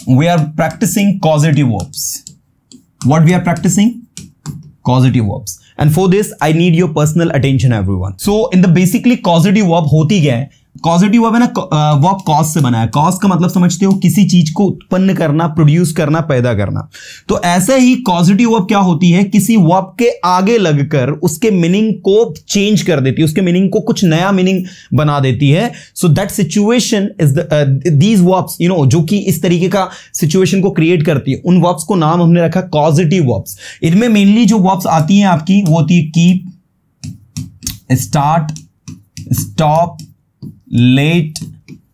we are practicing causative verbs. What we are practicing? Causative verbs. And for this, I need your personal attention, everyone. So, in the basically causative verb होती क्या है? Causative verb है ना, verb cause से बना है. Cause का मतलब समझते हो, किसी चीज को उत्पन्न करना, प्रोड्यूस करना, पैदा करना. तो ऐसे ही causative verb क्या होती है? किसी verb के आगे लगकर उसके मीनिंग को चेंज कर देती है, उसके मीनिंग को कुछ नया मीनिंग बना देती है. So that situation is these verbs, you know, जो कि इस तरीके का सिचुएशन को क्रिएट करती है, उन verbs को नाम हमने रखा causative verbs. इनमें मेनली जो verbs आती हैं आपकी, वो होती है keep, start, stop, let,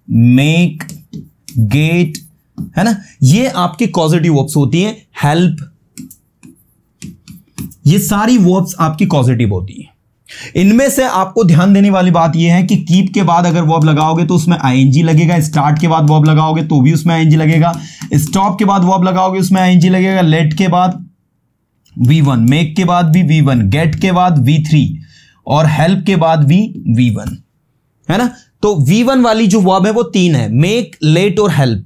make, get, है ना, ये आपके कॉजेटिव वर्ब्स होती हैं. हेल्प, ये सारी वर्ब्स आपकी कॉजेटिव होती हैं. इनमें से आपको ध्यान देने वाली बात यह है कि कीप के बाद अगर वर्ब लगाओगे तो उसमें आईएनजी लगेगा. स्टार्ट के बाद वर्ब लगाओगे तो भी उसमें आईएनजी लगेगा. स्टॉप के बाद वर्ब लगाओगे उसमें आईएनजी लगेगा. लेट के बाद V1, मेक के बाद भी V1, गेट के बाद V3 और हेल्प के बाद भी V1, है ना. तो V1 वाली जो वर्ब है वो 3 है, मेक, लेट और हेल्प.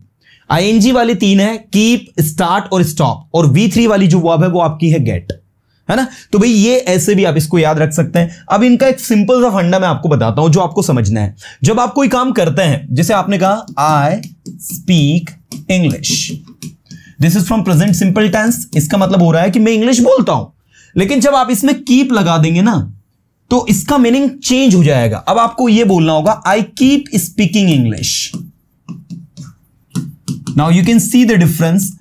आईएनजी वाली 3 है, कीप, स्टार्ट और स्टॉप. और V3 वाली जो वर्ब है वो आपकी है गेट, है ना. तो भाई ये ऐसे भी आप इसको याद रख सकते हैं. अब इनका एक सिंपल सा फंडा मैं आपको बताता हूं जो आपको समझना है. जब आप कोई काम करते हैं, जैसे आपने कहा I speak English, this is from present simple tense. इसका मतलब हो रहा है कि मैं इंग्लिश बोलता हूं. लेकिन जब आप इसमें कीप लगा देंगे ना, तो इसका मीनिंग चेंज हो जाएगा. अब आपको यह बोलना होगा I keep speaking English. Now you can see the difference.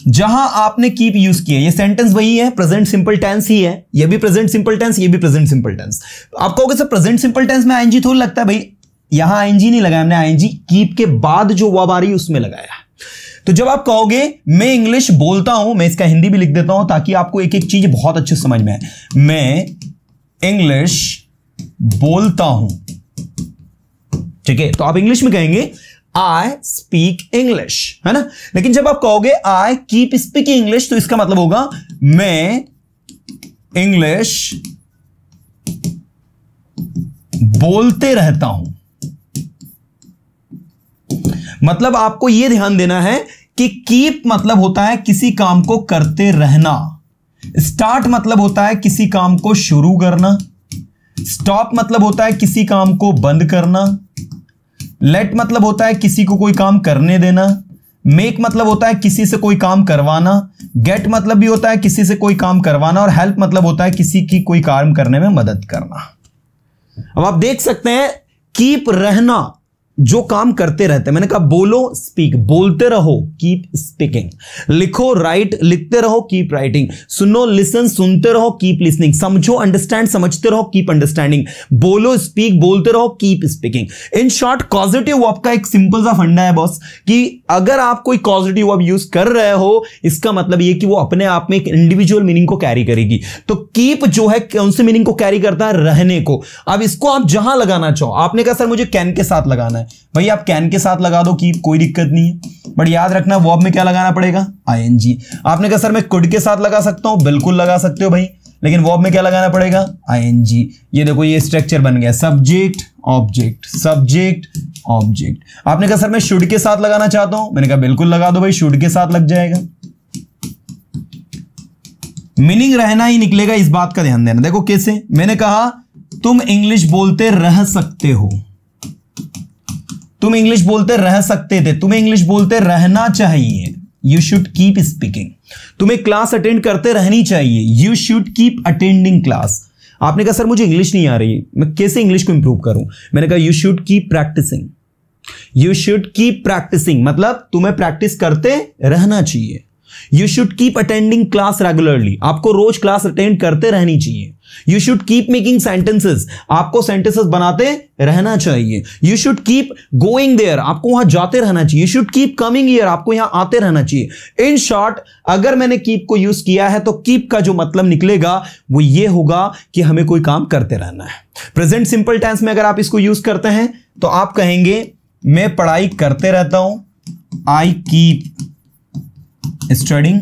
जहां आपने कीप यूज किया, ये सेंटेंस वही है, प्रेजेंट सिंपल टेंस ही है. ये भी प्रेजेंट सिंपल टेंस, ये भी प्रेजेंट सिंपल टेंस. आप कहोगे सर प्रेजेंट सिंपल टेंस में आईएनजी थोड़ा लगता है. भाई यहां आईएनजी नहीं लगाया हमने, आईएनजी कीप के बाद जो वर्ब आ रही है उसमें लगाया. तो जब आप कहोगे मैं इंग्लिश बोलता हूं, मैं इसका हिंदी भी लिख देता हूं ताकि आपको एक एक चीज बहुत अच्छे समझ में आए. मैं इंग्लिश बोलता हूं, ठीक है, तो आप इंग्लिश में कहेंगे आई स्पीक इंग्लिश, है ना. लेकिन जब आप कहोगे आई कीप स्पीकिंग इंग्लिश, तो इसका मतलब होगा मैं इंग्लिश बोलते रहता हूं. मतलब आपको यह ध्यान देना है कि कीप मतलब होता है किसी काम को करते रहना. स्टार्ट मतलब होता है किसी काम को शुरू करना. स्टॉप मतलब होता है किसी काम को बंद करना. लेट मतलब होता है किसी को कोई काम करने देना. मेक मतलब होता है किसी से कोई काम करवाना. गेट मतलब भी होता है किसी से कोई काम करवाना. और हेल्प मतलब होता है किसी की कोई काम करने में मदद करना. अब आप देख सकते हैं कीप रहना, जो काम करते रहते हैं. मैंने कहा बोलो स्पीक, बोलते रहो कीप स्पीकिंग. लिखो राइट, लिखते रहो कीप राइटिंग. सुनो लिसन, सुनते रहो कीप लिसनिंग. समझो अंडरस्टैंड, समझते रहो कीप अंडरस्टैंडिंग. बोलो स्पीक, बोलते रहो keep speaking. In short causative verb का एक सिंपल सा फंडा है बॉस, कि अगर आप कोई कॉजेटिव वर्ब यूज कर रहे हो, इसका मतलब यह कि वो अपने आप में एक इंडिविजुअल मीनिंग को कैरी करेगी. तो कीप जो है कौन से मीनिंग को कैरी करता है? रहने को. अब इसको आप जहां लगाना चाहो, आपने कहा सर मुझे कैन के साथ लगाना है, भाई आप कैन के साथ लगा दो कीप, कोई दिक्कत नहीं है. बट याद रखना वर्ब में क्या लगाना पड़ेगा? आईएनजी. आपने कहा सर मैं कुड के साथ लगा सकता हूं, बिल्कुल लगा सकते हो भाई, लेकिन वर्ब में क्या लगाना पड़ेगा? आईएनजी. ये देखो ये स्ट्रक्चर बन गया, सब्जेक्ट ऑब्जेक्ट, सब्जेक्ट ऑब्जेक्ट. आपने कहा सर मैं शुड के साथ लगाना चाहता हूं, मैंने कहा बिल्कुल लगा दो भाई, शुड के साथ लग जाएगा. मीनिंग रहना ही निकलेगा, इस बात का ध्यान देना. देखो कैसे, मैंने कहा तुम इंग्लिश बोलते रह सकते हो, तुम इंग्लिश बोलते रह सकते थे, तुम्हें इंग्लिश बोलते रहना चाहिए. You should keep speaking. तुम्हें क्लास अटेंड करते रहनी चाहिए. You should keep attending class. आपने कहा सर मुझे इंग्लिश नहीं आ रही, मैं कैसे इंग्लिश को इंप्रूव करूं? मैंने कहा you should keep practicing. You should keep practicing मतलब तुम्हें प्रैक्टिस करते रहना चाहिए. You should keep attending class regularly, आपको रोज क्लास अटेंड करते रहनी चाहिए. You should keep making sentences, आपको सेंटेंसेस बनाते रहना चाहिए. You should keep going there, आपको वहां जाते रहना चाहिए. You should keep coming here, आपको यहां आते रहना चाहिए. इन शॉर्ट अगर मैंने कीप को यूज किया है तो कीप का जो मतलब निकलेगा वो ये होगा कि हमें कोई काम करते रहना है. प्रेजेंट सिंपल टेंस में अगर आप इसको यूज करते हैं तो आप कहेंगे मैं पढ़ाई करते रहता हूं, आई कीप स्टडिंग.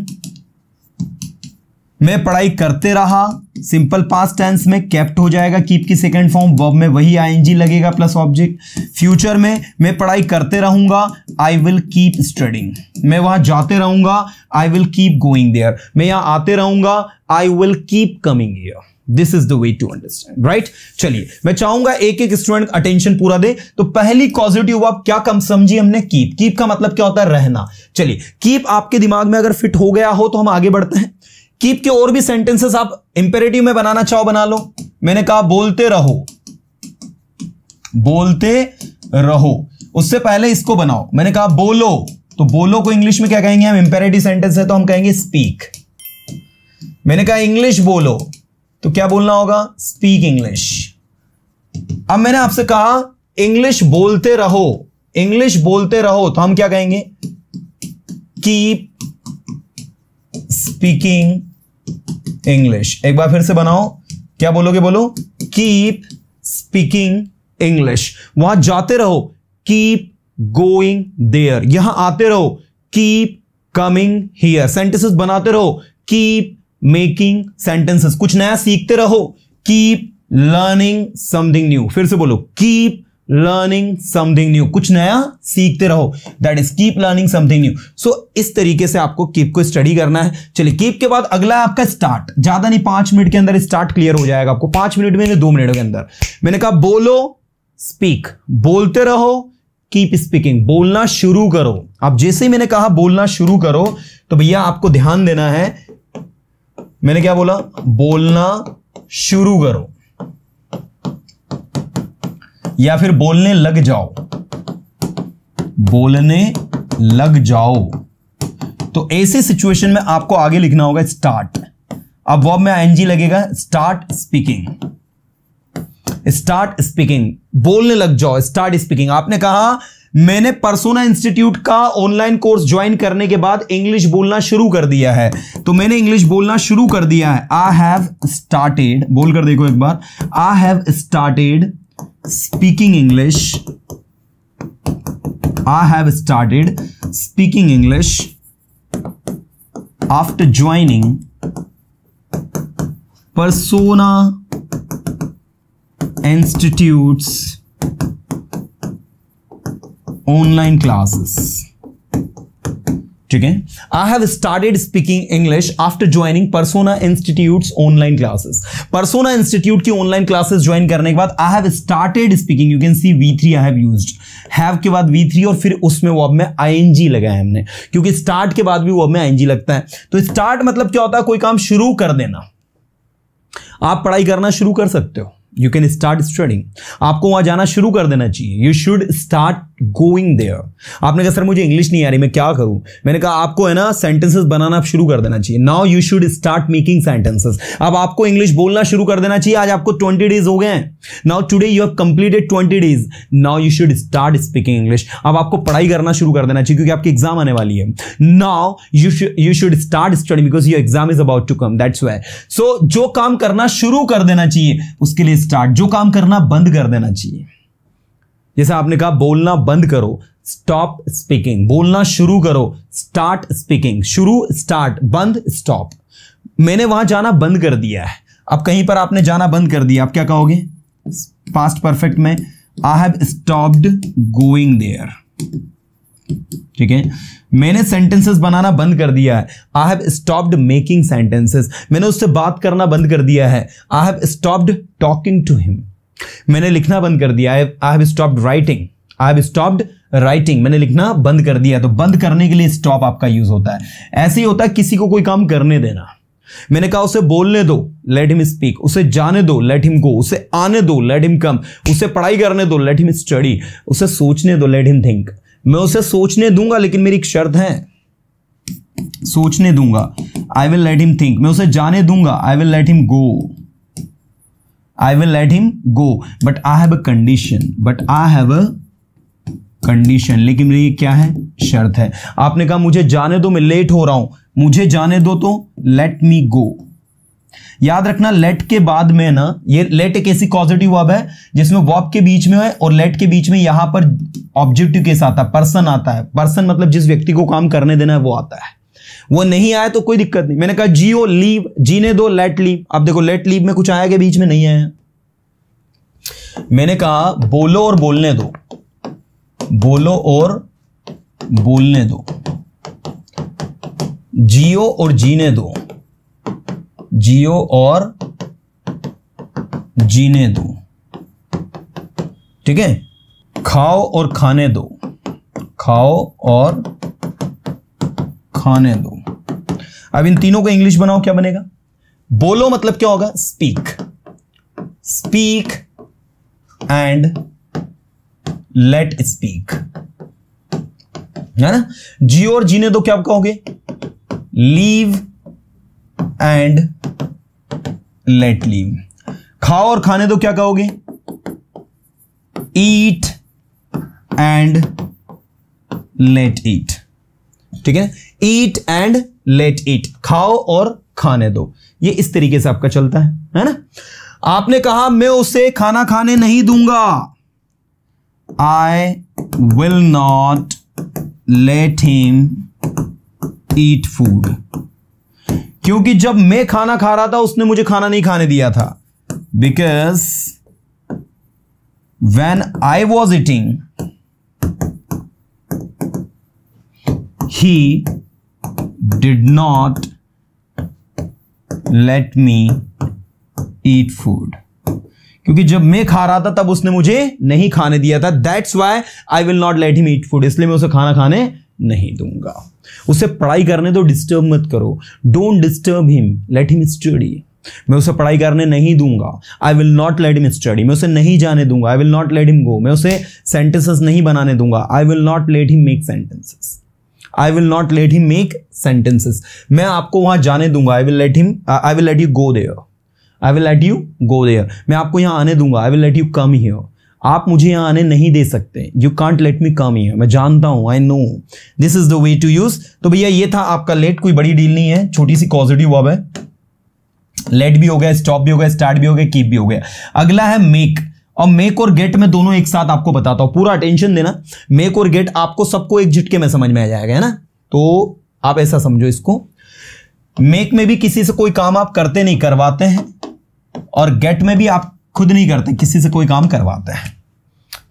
मैं पढ़ाई करते रहा, सिंपल पास्ट टेंस में केप्ट हो जाएगा, कीप की सेकंड फॉर्म, वर्ब में वही आईएनजी लगेगा प्लस ऑब्जेक्ट। फ्यूचर में मैं पढ़ाई करते रहूंगा, आई विल कीप स्टडिंग। मैं वहां जाते रहूंगा, I will keep going there. मैं यहां आते रहूंगा, I will keep coming here. This is the way to understand, right. चलिए, मैं चाहूंगा एक एक स्टूडेंट अटेंशन पूरा दे। तो पहली कॉजेटिव वर्ब क्या कम समझी हमने? कीप। कीप का मतलब क्या होता है? रहना। चलिए, कीप आपके दिमाग में अगर फिट हो गया हो तो हम आगे बढ़ते हैं। कीप के और भी सेंटेंसेस आप इंपेरेटिव में बनाना चाहो बना लो। मैंने कहा बोलते रहो, बोलते रहो। उससे पहले इसको बनाओ। मैंने कहा बोलो, तो बोलो को इंग्लिश में क्या कहेंगे हम? इंपेरेटिव सेंटेंस है तो हम कहेंगे स्पीक। मैंने कहा इंग्लिश बोलो, तो क्या बोलना होगा? Speak English. अब मैंने आपसे कहा इंग्लिश बोलते रहो, इंग्लिश बोलते रहो, तो हम क्या कहेंगे? Keep speaking English. एक बार फिर से बनाओ, क्या बोलोगे? बोलो कीप स्पीकिंग इंग्लिश। वहां जाते रहो, कीप गोइंग देयर। यहां आते रहो, कीप कमिंग हियर। सेंटेंसेस बनाते रहो, कीप मेकिंग सेंटेंसेस। कुछ नया सीखते रहो, कीप लर्निंग समथिंग न्यू। फिर से बोलो, कीप लर्निंग समथिंग न्यू। कुछ नया सीखते रहो, that is keep learning something new. So इस तरीके से आपको कीप को स्टडी करना है। चलिए, कीप के बाद अगला है आपका स्टार्ट। ज्यादा नहीं, 5 मिनट के अंदर स्टार्ट क्लियर हो जाएगा आपको। 5 मिनट में, 2 मिनट के अंदर। मैंने कहा बोलो, स्पीक। बोलते रहो, कीप स्पीकिंग। बोलना शुरू करो। अब जैसे ही मैंने कहा बोलना शुरू करो, तो भैया आपको ध्यान देना है। मैंने क्या बोला? बोलना शुरू करो या फिर बोलने लग जाओ। बोलने लग जाओ। तो ऐसे सिचुएशन में आपको आगे लिखना होगा स्टार्ट। अब वर्ब में आईएनजी लगेगा, स्टार्ट स्पीकिंग। स्टार्ट स्पीकिंग, बोलने लग जाओ, स्टार्ट स्पीकिंग। आपने कहा मैंने पर्सोना इंस्टीट्यूट का ऑनलाइन कोर्स ज्वाइन करने के बाद इंग्लिश बोलना शुरू कर दिया है। तो मैंने इंग्लिश बोलना शुरू कर दिया है। आई हैव स्टार्टेड, बोलकर देखो एक बार। I have started speaking English. I have started speaking English after joining Persona institute's online classes. ठीक है, I have started speaking English after joining Persona institute's online classes. Persona institute की online classes join करने के बाद I have started speaking, you can see V3 I have used. Have के बाद V3 और फिर उसमें वर्ब में आईएनजी लगाया हमने, क्योंकि स्टार्ट के बाद भी वर्ब में आईएनजी लगता है। तो स्टार्ट मतलब क्या होता है? कोई काम शुरू कर देना। आप पढ़ाई करना शुरू कर सकते हो, यू कैन स्टार्ट स्टडिंग। आपको वहां जाना शुरू कर देना चाहिए, you should start going there. आपने कहा सर मुझे इंग्लिश नहीं आ रही, मैं क्या करूं? मैंने कहा आपको है ना सेंटेंसेस बनाना शुरू कर देना चाहिए। Now you should start making sentences. अब आपको इंग्लिश बोलना शुरू कर देना चाहिए। आज आपको 20 डेज हो गए हैं। Now today you have completed 20 days. Now you should start speaking English. अब आपको पढ़ाई करना शुरू कर देना चाहिए, क्योंकि आपकी एग्जाम आने वाली है। Now you should start studying because your exam is about to come, that's why. So जो काम करना शुरू कर देना चाहिए उसके लिए स्टार्ट, जो काम करना बंद कर देना चाहिए। जैसे आपने कहा बोलना बंद करो, स्टॉप स्पीकिंग। बोलना शुरू करो, स्टार्ट स्पीकिंग। शुरू स्टार्ट, बंद स्टॉप। मैंने वहां जाना बंद कर दिया है। अब कहीं पर आपने जाना बंद कर दिया, आप क्या कहोगे? पास्ट परफेक्ट में I have stopped going there. ठीक है, मैंने सेंटेंसेस बनाना बंद कर दिया है। I have stopped making sentences. मैंने उससे बात करना बंद कर दिया है। I have stopped talking to him. मैंने लिखना बंद कर दिया। I have stopped writing. I have stopped writing. मैंने लिखना बंद कर दिया। तो बंद करने के लिए स्टॉप आपका यूज होता है। ऐसे ही होता है किसी को कोई काम करने देना। मैंने कहा उसे बोलने दो, लेट हिम स्पीक। उसे जाने दो, लेट हिम गो। उसे आने दो, लेट हिम कम। उसे पढ़ाई करने दो, लेट हिम स्टडी। उसे सोचने दो, लेट हिम थिंक। मैं उसे सोचने दूंगा, लेकिन मेरी एक शर्त है, सोचने दूंगा, I will let him think. मैं उसे जाने दूंगा, I will late him go. I will late him go, but I have a condition. But I have a condition, लेकिन मेरी क्या है? शर्त है। आपने कहा मुझे जाने दो, मैं लेट हो रहा हूं, मुझे जाने दो तो लेट मी गो। याद रखना, लेट के बाद में ना, ये लेट एक ऐसी कॉजेटिव वर्ब है जिसमें वर्ब के बीच में है और लेट के बीच में यहां पर ऑब्जेक्टिव केस आता है, पर्सन आता है। पर्सन मतलब जिस व्यक्ति को काम करने देना है वो आता है। वो नहीं आया तो कोई दिक्कत नहीं। मैंने कहा जियो लीव, जीने दो, लेट लीव। अब देखो लेट लीव में कुछ आया के बीच में नहीं आया। मैंने कहा बोलो और बोलने दो, बोलो और बोलने दो, जियो और जीने दो, जियो और जीने दो, ठीक है। खाओ और खाने दो, खाओ और खाने दो। अब इन तीनों को इंग्लिश बनाओ, क्या बनेगा? बोलो मतलब क्या होगा? Speak, speak and let speak, है ना। जियो और जीने दो क्या कहोगे? Leave and let leave. खाओ और खाने दो क्या कहोगे? ईट एंड लेट ईट, ठीक है। ईट एंड लेट ईट, खाओ और खाने दो। ये इस तरीके से आपका चलता है ना। आपने कहा मैं उसे खाना खाने नहीं दूंगा, I will not let him eat food, क्योंकि जब मैं खाना खा रहा था उसने मुझे खाना नहीं खाने दिया था। Because when I was eating he did not let me eat food, क्योंकि जब मैं खा रहा था तब उसने मुझे नहीं खाने दिया था। That's why I will not let him eat food, इसलिए मैं उसे खाना खाने नहीं दूंगा। उसे पढ़ाई करने दो, डिस्टर्ब मत करो, don't disturb him, let him study. मैं उसे पढ़ाई करने नहीं दूंगा, I will not let him study. मैं उसे नहीं जाने दूंगा, I will not let him go. मैं उसे सेंटेंसेस नहीं बनाने दूंगा, I will not let him make sentences, I will not let him make sentences. मैं आपको वहां जाने दूंगा, I will let you go there, I will let you go there. मैं आपको यहां आने दूंगा, I will let you come here. आप मुझे यहां आने नहीं दे सकते, you can't let me come here. मैं जानता हूं, I know this is the way to use. तो भैया ये था आपका लेट, कोई बड़ी डील नहीं है, छोटी सी कॉजेटिव वर्ब है। लेट भी हो गया, स्टॉप भी हो गया, स्टार्ट भी हो गया, कीप भी हो गया। अगला है मेक। और मेक और गेट में दोनों एक साथ आपको बताता हूं, पूरा अटेंशन देना। मेक और गेट आपको सबको एक झटके में समझ में आ जाएगा, है ना। तो आप ऐसा समझो इसको, मेक में भी किसी से कोई काम आप करते नहीं, करवाते हैं। और गेट में भी आप खुद नहीं करते, किसी से कोई काम करवाते हैं,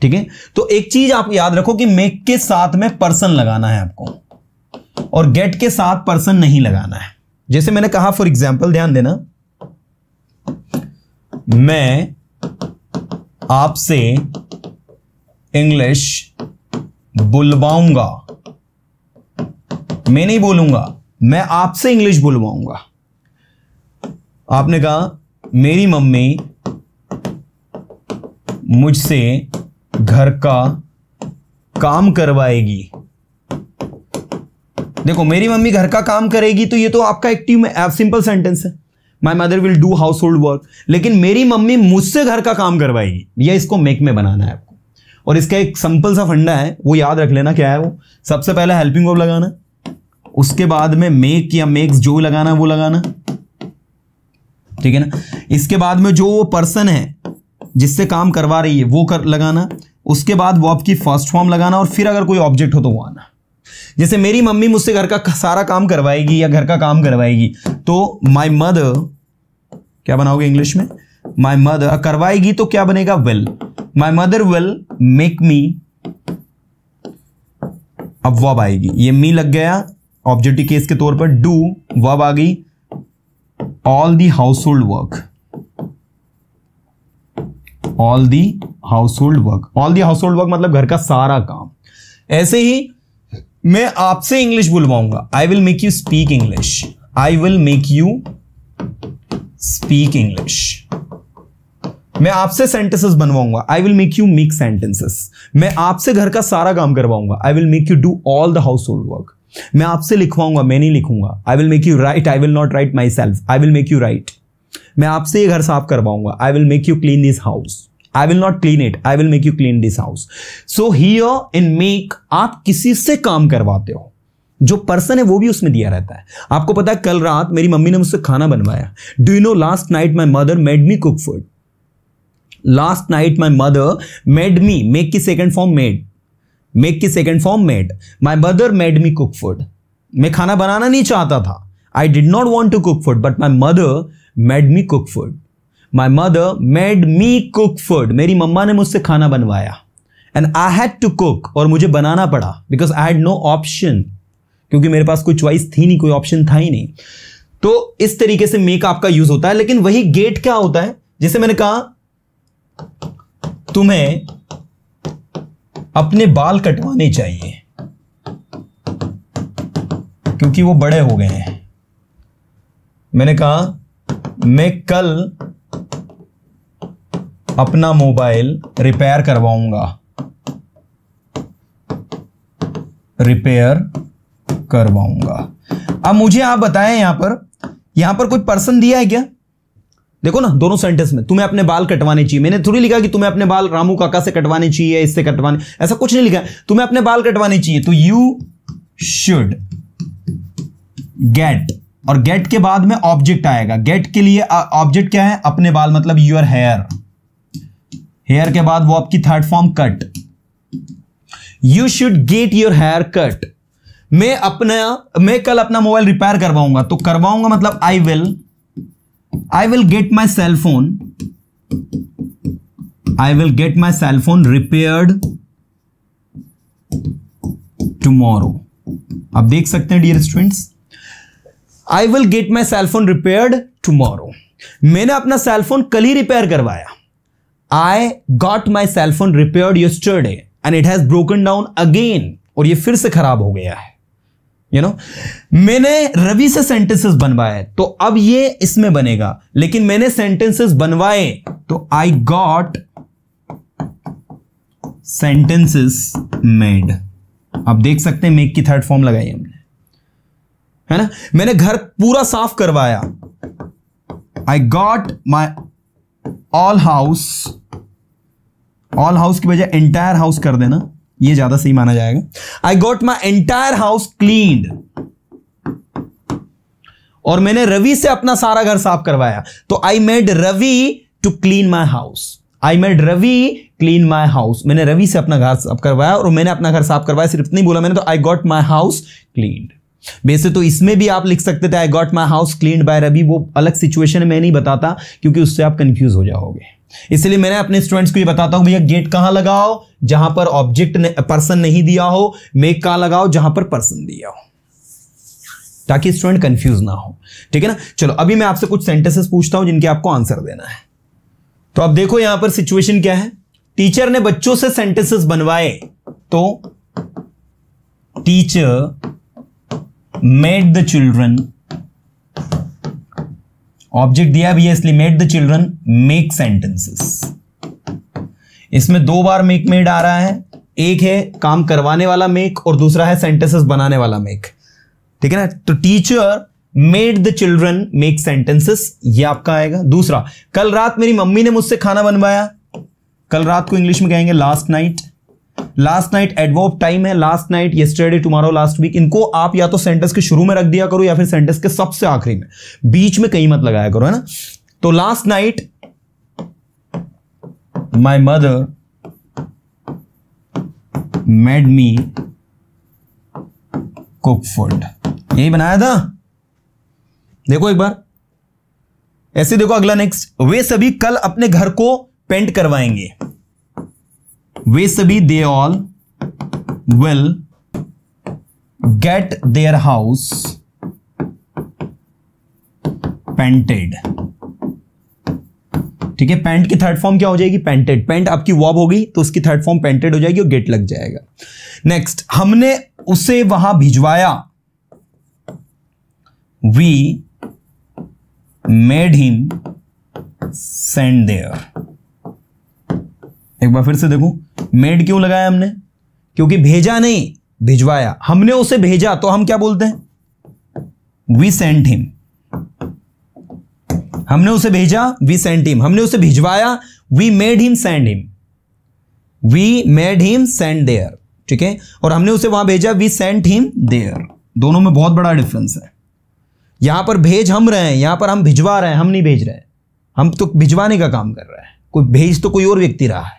ठीक है। तो एक चीज आप याद रखो कि मेक के साथ में पर्सन लगाना है आपको, और गेट के साथ पर्सन नहीं लगाना है। जैसे मैंने कहा, फॉर एग्जाम्पल ध्यान देना, मैं आपसे इंग्लिश बुलवाऊंगा, मैं नहीं बोलूंगा, मैं आपसे इंग्लिश बुलवाऊंगा। आपने कहा मेरी मम्मी मुझसे घर का काम करवाएगी। देखो, मेरी मम्मी घर का काम करेगी तो ये तो आपका एक्टिव में सिंपल सेंटेंस है, my mother will do house hold work. लेकिन मेरी मम्मी मुझसे घर का काम करवाएगी, यह इसको मेक में बनाना है आपको। और इसका एक सिंपल सा फंडा है, वो याद रख लेना। क्या है वो? सबसे पहले हेल्पिंग वर्ब लगाना, उसके बाद में मेक या मेक्स जो लगाना वो लगाना, ठीक है ना। इसके बाद में जो वो पर्सन है जिससे काम करवा रही है वो लगाना, उसके बाद वर्ब की फर्स्ट फॉर्म लगाना, और फिर अगर कोई ऑब्जेक्ट हो तो वो आना। जैसे मेरी मम्मी मुझसे घर का सारा काम करवाएगी या घर का काम करवाएगी, तो माई मदर क्या बनाओगे इंग्लिश में? माई मदर करवाएगी तो क्या बनेगा? Will. My mother will make me, अब वर्ब आएगी, ये मी लग गया ऑब्जेक्टिव केस के तौर पर, डू, वर्ब आ गई all the household work, all the household work. All the household work मतलब घर का सारा काम। ऐसे ही मैं आपसे इंग्लिश बुलवाऊंगा, I will make you speak English, I will make you speak English. मैं आपसे सेंटेंसेस बनवाऊंगा, I will make you make sentences. मैं आपसे घर का सारा काम करवाऊंगा, I will make you do all the household work. मैं आपसे लिखवाऊंगा, मैं नहीं लिखूंगा, आई will make you right, I will not right my self, I will make you right. मैं आपसे ये घर साफ करवाऊंगा, I will make you clean this house, I will not clean it, I will make you clean this house. So here in make आप किसी से काम करवाते हो, जो पर्सन है वो भी उसमें दिया रहता है। आपको पता है, कल रात मेरी मम्मी ने मुझसे खाना बनवाया। Do you know, last night my mother made me cook food. Last night my mother made me, make की सेकेंड फॉर्म मेड, मेक की second form made, my mother made me cook food. मैं खाना बनाना नहीं चाहता था। I did not want to cook food but my mother made me cook food. My mother made me cook food, मेरी मम्मा ने मुझसे खाना बनवाया। And I had to cook, और मुझे बनाना पड़ा because I had no option, क्योंकि मेरे पास कोई चॉइस थी नहीं, कोई ऑप्शन था ही नहीं। तो इस तरीके से मेक आपका यूज होता है। लेकिन वही गेट क्या होता है, जैसे मैंने कहा तुम्हें अपने बाल कटवाने चाहिए क्योंकि वो बड़े हो गए हैं। मैंने कहा मैं कल अपना मोबाइल रिपेयर करवाऊंगा, अब मुझे आप बताएं यहां पर कोई पर्सन दिया है क्या? देखो ना, दोनों सेंटेंस में तुम्हें अपने बाल कटवाने चाहिए, मैंने थोड़ी लिखा कि तुम्हें अपने बाल रामू काका से कटवाने चाहिए, इससे कटवाने, ऐसा कुछ नहीं लिखा है। तुम्हें अपने बाल कटवाने चाहिए, तो यू शुड गेट, और गेट के बाद में ऑब्जेक्ट आएगा। गेट के लिए ऑब्जेक्ट क्या है? अपने बाल, मतलब योर हेयर। हेयर के बाद वो आपकी third form cut. You should get your hair cut. मैं कल अपना मोबाइल रिपेयर करवाऊंगा, तो करवाऊंगा मतलब I will get my cell phone, repaired tomorrow. अब देख सकते हैं dear students, I will get my cell phone repaired tomorrow. मैंने अपना सेल फोन कल ही रिपेयर करवाया। I got my cell phone repaired yesterday and it has broken down again, और ये फिर से खराब हो गया है। मैंने रवि से सेंटेंसेस बनवाए, तो अब ये इसमें बनेगा, लेकिन मैंने सेंटेंसेस बनवाए तो आई गॉट सेंटेंसेस मेड। अब देख सकते हैं मेक की थर्ड फॉर्म लगाई हमने, है ना। मैंने घर पूरा साफ करवाया, I got my all house की बजाय एंटायर हाउस कर देना, ये ज्यादा सही माना जाएगा। आई got my entire house cleaned, और मैंने रवि से अपना सारा घर साफ करवाया, तो I made Ravi to clean my house. मैंने रवि से अपना घर साफ करवाया, और मैंने अपना घर साफ करवाया, सिर्फ इतना बोला मैंने, तो I got my house cleaned. वैसे तो इसमें भी आप लिख सकते थे I got my house cleaned by Ravi, वो अलग सिचुएशन है, मैं नहीं बताता क्योंकि उससे आप कंफ्यूज हो जाओगे। इसलिए मैंने अपने स्टूडेंट्स को ये बताता हूं, भैया गेट कहां लगाओ? जहां पर ऑब्जेक्ट पर्सन नहीं दिया हो। मेक कहां लगाओ? जहां पर पर्सन दिया हो, ताकि स्टूडेंट कंफ्यूज ना हो। ठीक है ना। चलो अभी मैं आपसे कुछ सेंटेंसेस पूछता हूं जिनके आपको आंसर देना है। तो अब देखो यहां पर सिचुएशन क्या है। टीचर ने बच्चों से सेंटेंसेस बनवाए, तो teacher made the children, object दिया भैया इसलिए made the children make sentences. इसमें दो बार मेक मेड आ रहा है, एक है काम करवाने वाला मेक और दूसरा है सेंटेंसेस बनाने वाला मेक। ठीक है ना। तो teacher made the children make sentences, ये आपका आएगा। दूसरा, कल रात मेरी मम्मी ने मुझसे खाना बनवाया। कल रात को इंग्लिश में कहेंगे last night. Last night adverb time है, last night, yesterday, tomorrow, last week. इनको आप या तो सेंटेंस के शुरू में रख दिया करो या फिर सेंटेंस के सबसे आखिरी में, बीच में कहीं मत लगाया करो, है ना। तो last night my mother made me cook food, यही बनाया था। देखो एक बार ऐसे देखो। अगला नेक्स्ट, वे सभी कल अपने घर को पेंट करवाएंगे। वे सभी, they all will get their house painted. ठीक है। पेंट की थर्ड फॉर्म क्या हो जाएगी? पेंटेड। पेंट आपकी वर्ब हो गई तो उसकी थर्ड फॉर्म पेंटेड हो जाएगी और गेट लग जाएगा। नेक्स्ट, हमने उसे वहां भिजवाया। We made him send there. एक बार फिर से देखो, मेड क्यों लगाया हमने? क्योंकि भेजा नहीं, भिजवाया। हमने उसे भेजा तो हम क्या बोलते हैं? We sent him. हमने उसे भेजा, वी सेंट हिम। हमने उसे भिजवाया, we made him send him. We made him send there. ठीक है। और हमने उसे वहां भेजा, वी सेंट हिम देयर। दोनों में बहुत बड़ा डिफरेंस है। यहां पर भेज हम रहे हैं, यहां पर हम भिजवा रहे हैं, हम नहीं भेज रहे हैं। हम तो भिजवाने का काम कर रहे हैं, कोई भेज तो कोई और व्यक्ति रहा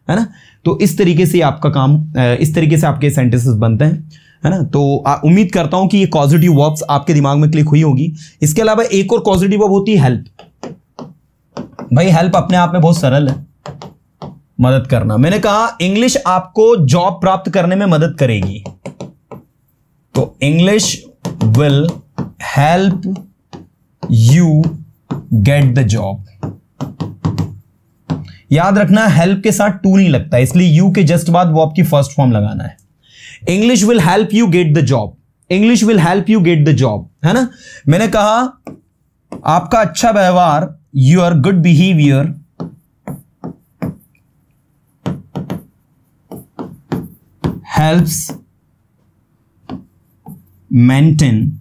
है ना। तो इस तरीके से आपका काम, इस तरीके से आपके सेंटेंसेस बनते हैं, है ना। तो उम्मीद करता हूं कि ये कॉजेटिव वर्ब्स आपके दिमाग में क्लिक हुई होगी। इसके अलावा एक और पॉजिटिव वर्ब होती है हेल्प। भाई हेल्प अपने आप में बहुत सरल है, मदद करना। मैंने कहा इंग्लिश आपको जॉब प्राप्त करने में मदद करेगी, तो English will help you get the job. याद रखना हेल्प के साथ टू नहीं लगता, इसलिए यू के जस्ट बाद वर्ब की फर्स्ट फॉर्म लगाना है। English will help you get the job, English will help you get the job, है ना। मैंने कहा आपका अच्छा व्यवहार, your good behaviour helps maintain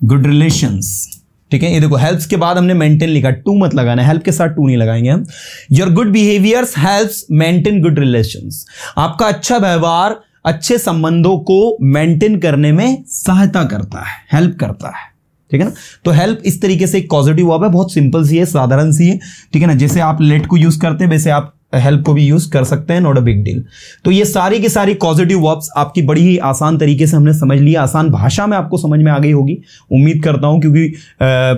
good relations. ठीक है, ये देखो हेल्प्स के बाद हमने मेंटेन लिखा, टू मत लगाना, हेल्प के साथ टू नहीं लगाएंगे हम। Your good behaviours helps maintain good relations. आपका अच्छा व्यवहार अच्छे संबंधों को मेंटेन करने में सहायता करता है, हेल्प करता है। ठीक है ना। तो हेल्प इस तरीके से एक पॉजिटिव वर्ब है, बहुत सिंपल सी है, साधारण सी है। ठीक है ना, जैसे आप लेट को यूज करते हैं वैसे आप हेल्प को भी यूज कर सकते हैं, नॉट अ बिग डील। तो ये सारी की सारी पॉजिटिव वर्ब्स आपकी बड़ी ही आसान तरीके से हमने समझ लिया, आसान भाषा में आपको समझ में आ गई होगी, उम्मीद करता हूं, क्योंकि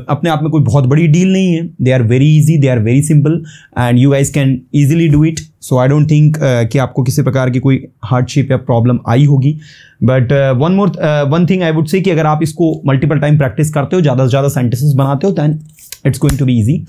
अपने आप में कोई बहुत बड़ी डील नहीं है। They are very easy, they are very simple and you guys can easily do it. So I don't think कि आपको किसी प्रकार की कोई हार्डशिप या प्रॉब्लम आई होगी। But one thing I would say कि अगर आप इसको मल्टीपल टाइम प्रैक्टिस करते हो, ज़्यादा से ज़्यादा सेंटेंसेस बनाते हो, then it's going to be easy.